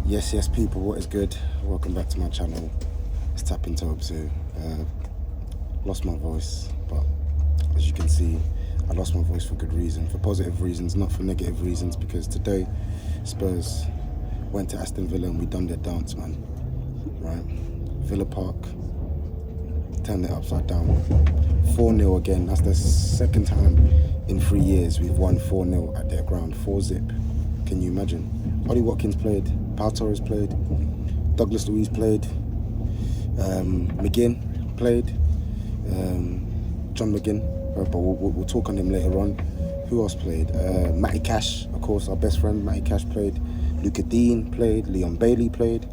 Yes, people, what is good? Welcome back to my channel. It's Tapping Tobs here. Lost my voice, but as you can see, I lost my voice for good reason, for positive reasons, not for negative reasons, because today Spurs went to Aston Villa and we done their dance, man. Right? Villa Park, turned it upside down. 4-0 again. That's the second time in 3 years we've won 4-0 at their ground. 4-zip. Can you imagine? Ollie Watkins played, Pau Torres played, Douglas Luiz played, McGinn played, John McGinn, but we'll talk on him later on. Who else played? Matty Cash, of course, our best friend, Matty Cash played, Luca Dean played, Leon Bailey played,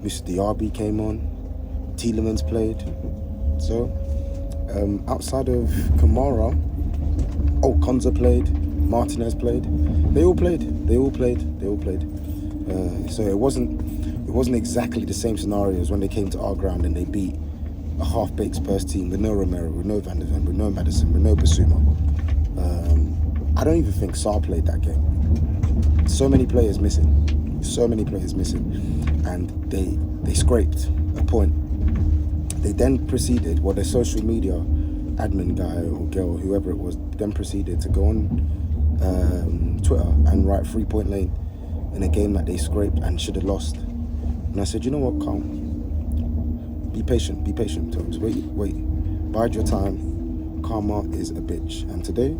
Mr. Diaby came on, Tielemans played. So, outside of Kamara, Konza played, Martinez played. They all played. So it wasn't exactly the same scenario as when they came to our ground and they beat a half-baked Spurs team with no Romero, with no Van de Ven, with no Maddison, with no Basuma. I don't even think Sarr played that game. So many players missing, and they scraped a point. They then proceeded, their social media admin guy or girl, whoever it was, then proceeded to go on Twitter and write 3-point lane in a game that they scraped and should have lost. And I said, you know what, calm. Be patient, Tobs. Wait. Bide your time. Karma is a bitch. And today,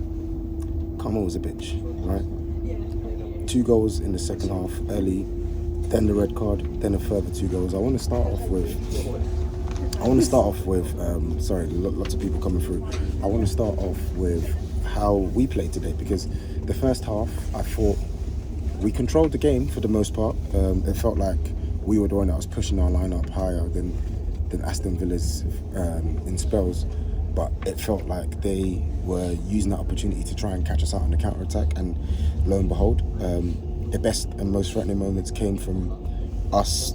Karma was a bitch, right? 2 goals in the second half, early, then the red card, then a further 2 goals. I want to start off with, sorry, lots of people coming through. I want to start off with how we played today, because the first half, I thought we controlled the game for the most part. It felt like we were the one that was pushing our line up higher than Aston Villa's in spells, but it felt like they were using that opportunity to try and catch us out on the counter-attack, and lo and behold, the best and most threatening moments came from us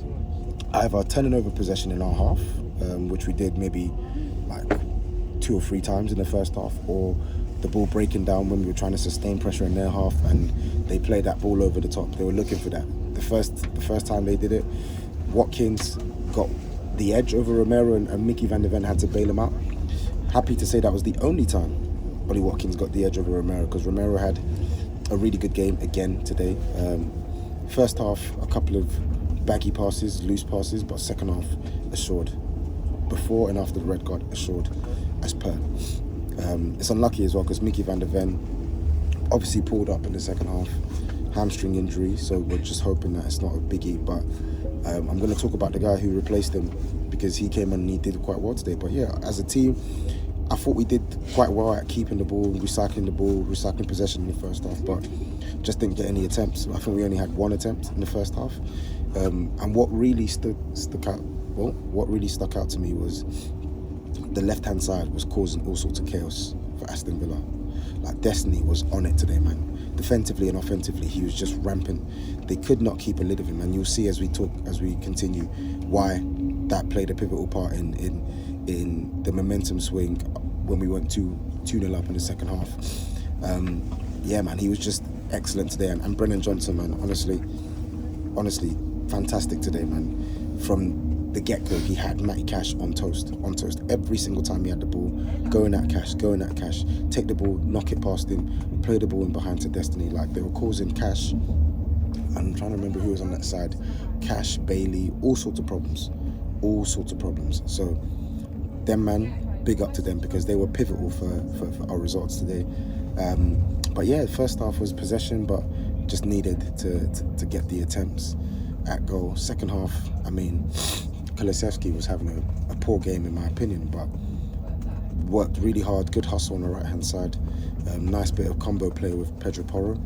either turning over possession in our half, which we did maybe like 2 or 3 times in the first half, or the ball breaking down when we were trying to sustain pressure in their half and they played that ball over the top. They were looking for that. The first time they did it, Watkins got the edge over Romero and Mickey Van de Ven had to bail him out. Happy to say that was the only time Ollie Watkins got the edge over Romero, because Romero had a really good game again today. First half, a couple of baggy passes, loose passes, but second half assured. Before and after the red card, assured as per. It's unlucky as well because Mickey Van de Ven obviously pulled up in the second half, hamstring injury, so we're just hoping that it's not a biggie. But I'm going to talk about the guy who replaced him, because he came and he did quite well today. But yeah, as a team, I thought we did quite well at keeping the ball, recycling possession in the first half, but just didn't get any attempts. I think we only had 1 attempt in the first half. And what really stuck out to me was the left-hand side was causing all sorts of chaos for Aston Villa. Like, Destiny was on it today, man. Defensively and offensively, he was just rampant. They could not keep a lid of him, and you'll see as we continue, why that played a pivotal part in the momentum swing when we went 2-0 up in the second half. Yeah, man, he was just excellent today, and Brennan Johnson, man, honestly, fantastic today, man. From the get-go, he had Matty Cash on toast. Every single time he had the ball, going at Cash, take the ball, knock it past him, play the ball in behind to Destiny. Like, they were causing Cash, I'm trying to remember who was on that side, Cash, Bailey, all sorts of problems. So, them, man, big up to them, because they were pivotal for our results today. But yeah, first half was possession, but just needed to get the attempts at goal. Second half, I mean, Kulusevski was having a poor game in my opinion, but worked really hard, good hustle on the right hand side, nice bit of combo play with Pedro Porro,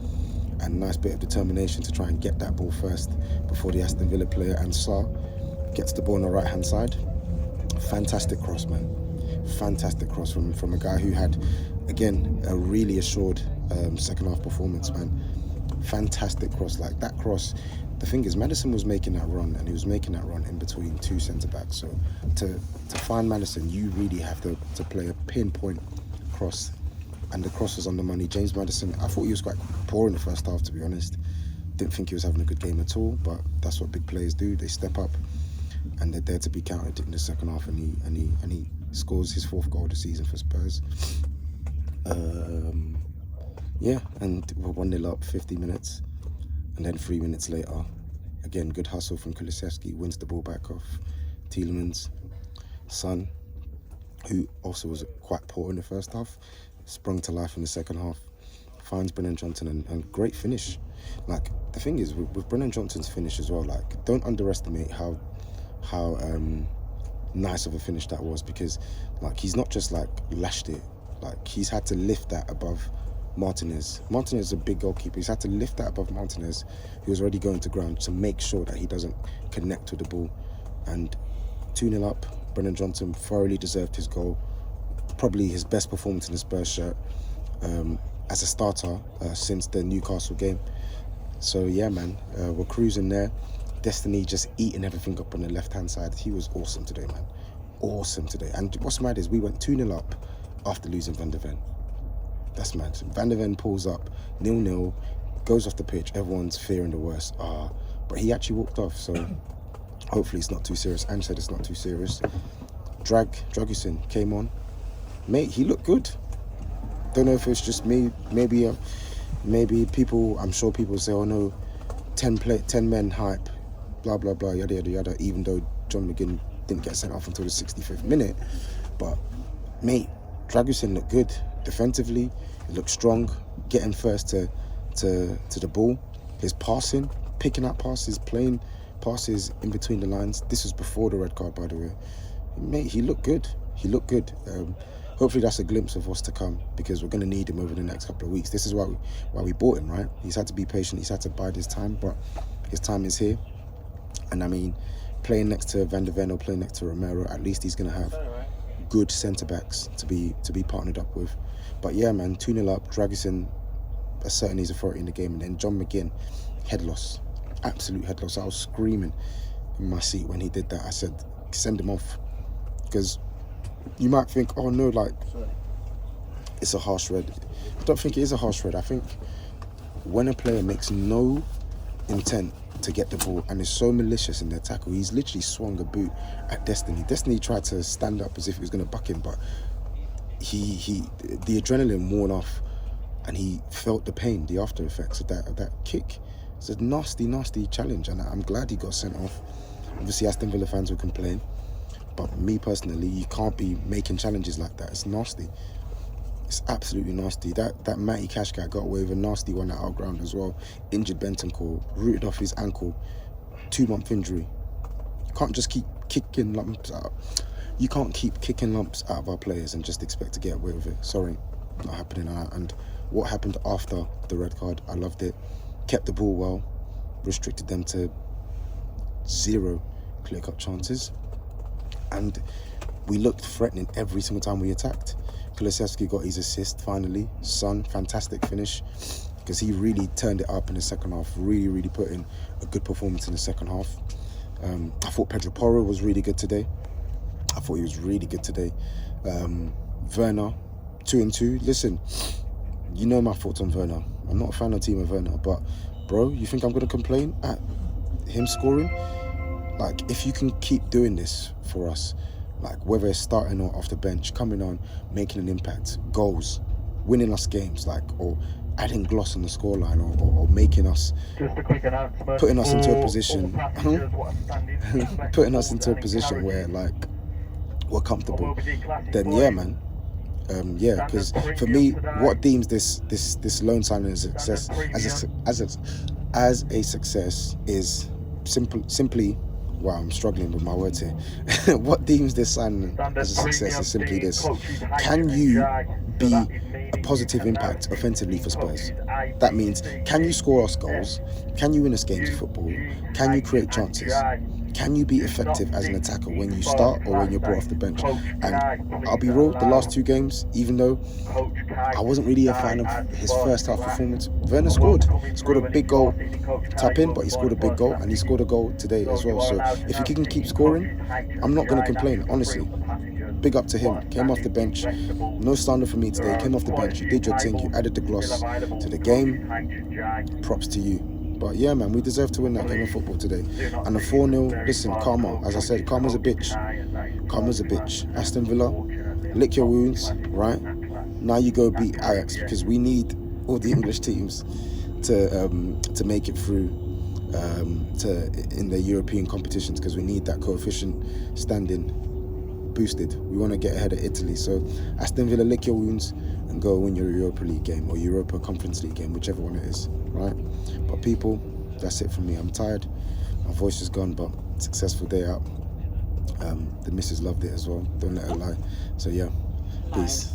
and nice bit of determination to try and get that ball first before the Aston Villa player, and Sarr gets the ball on the right hand side. Fantastic cross, man. Fantastic cross from a guy who had, again, a really assured second half performance, man. Fantastic cross. Like, that cross, the thing is, Maddison was making that run, and he was making that run in between 2 centre-backs. So to find Maddison, you really have to play a pinpoint cross, and the cross was on the money. James Maddison, I thought he was quite poor in the first half, to be honest. Didn't think he was having a good game at all, but that's what big players do. They step up, and they're there to be counted in the second half. And he scores his 4th goal of the season for Spurs. Yeah, and we're 1-0 up, 50 minutes, and then 3 minutes later, again, good hustle from Kulusevski, wins the ball back off Tielemans' son, who also was quite poor in the first half, sprung to life in the second half, finds Brennan Johnson, and great finish. Like, the thing is, with Brennan Johnson's finish as well, like, don't underestimate how nice of a finish that was, because, like, he's not just, like, lashed it. Like, he's had to lift that above Martinez. Martinez is a big goalkeeper. He's had to lift that above Martinez, who was already going to ground, to make sure that he doesn't connect with the ball. And 2-0 up, Brennan Johnson thoroughly deserved his goal. Probably his best performance in the Spurs shirt as a starter since the Newcastle game. So yeah, man, we're cruising there. Destiny just eating everything up on the left-hand side. He was awesome today, man. Awesome today. And what's mad is we went 2-0 up after losing Van der Ven. That's mad. Van der Ven pulls up, 0-0, goes off the pitch. Everyone's fearing the worst. But he actually walked off, so hopefully it's not too serious. Ange said it's not too serious. Dragusin came on. Mate, he looked good. Don't know if it's just me. Maybe people, I'm sure people say, oh no, 10 men hype, blah, blah, blah, yada, yada, yada, even though John McGinn didn't get sent off until the 65th minute. But, mate, Dragusin looked good. Defensively, he looked strong, getting first to the ball. His passing, picking up passes, playing passes in between the lines. This was before the red card, by the way. Mate, he looked good. Hopefully that's a glimpse of what's to come, because we're going to need him over the next couple of weeks. This is why we bought him, right? He's had to be patient. He's had to bide his time, but his time is here. And I mean, playing next to Van der Ven or playing next to Romero, at least he's going to have good centre-backs to be partnered up with. But yeah, man, 2-0 up, Dragusin asserting his authority in the game, and then John McGinn, head loss, absolute head loss. I was screaming in my seat when he did that. I said, send him off, because you might think, oh no, like, it's a harsh red. I don't think it is a harsh red. I think when a player makes no intent to get the ball and is so malicious in their tackle, he's literally swung a boot at Destiny. Destiny tried to stand up as if he was going to buck him, but the adrenaline worn off, and he felt the pain, the after effects of that kick. It's a nasty, nasty challenge, and I'm glad he got sent off. Obviously, Aston Villa fans will complain, but me personally, you can't be making challenges like that. It's nasty. It's absolutely nasty. That Matty Cash guy got away with a nasty one at our ground as well. Injured Bentancur, rooted off his ankle, 2-month injury. You can't just keep kicking lumps out. You can't keep kicking lumps out of our players and just expect to get away with it. Sorry, not happening. And what happened after the red card, I loved it. Kept the ball well, restricted them to 0 clear-cut chances, and we looked threatening every single time we attacked. Kulusevski got his assist finally. Son, fantastic finish, because he really turned it up in the second half. Really put in a good performance in the second half. I thought Pedro Porro was really good today. Werner, 2-2. Listen, you know my thoughts on Werner. I'm not a fan of Timo Werner, but bro, you think I'm going to complain at him scoring? Like, if you can keep doing this for us, like whether it's starting or off the bench, coming on, making an impact, goals, winning us games, like, or adding gloss on the scoreline, or making us, putting us into a position, putting us into a position where, like, we're comfortable, then yeah, man. Because for me, what deems this loan signing as a success is simply. Wow, I'm struggling with my words here. What deems this signing as a success is simply this: can you be a positive impact offensively for Spurs? That means, can you score us goals? Can you win us games of football? Can you create chances? Can you be effective as an attacker when you start or when you're brought off the bench? And I'll be real, the last 2 games, even though I wasn't really a fan of his first half performance, Werner scored a big goal, tap in, but he scored a big goal, and he scored a goal today as well. So if he can keep scoring, I'm not going to complain, honestly. Big up to him. Came off the bench. No slander for me today. Came off the bench. You did your thing. You added the gloss to the game. Props to you. But yeah, man, we deserve to win that game of football today. And a 4-0, listen, karma, as I said, karma's a bitch. Karma's a bitch. Aston Villa, lick your wounds, right? Now you go beat Ajax, because we need all the English teams to make it through in the European competitions, because we need that coefficient standing boosted. We want to get ahead of Italy. So Aston Villa, lick your wounds and go win your Europa League game or Europa Conference League game, whichever one it is, right? But people, that's it from me. I'm tired, my voice is gone, but successful day out. The missus loved it as well, don't let her lie. So yeah, peace.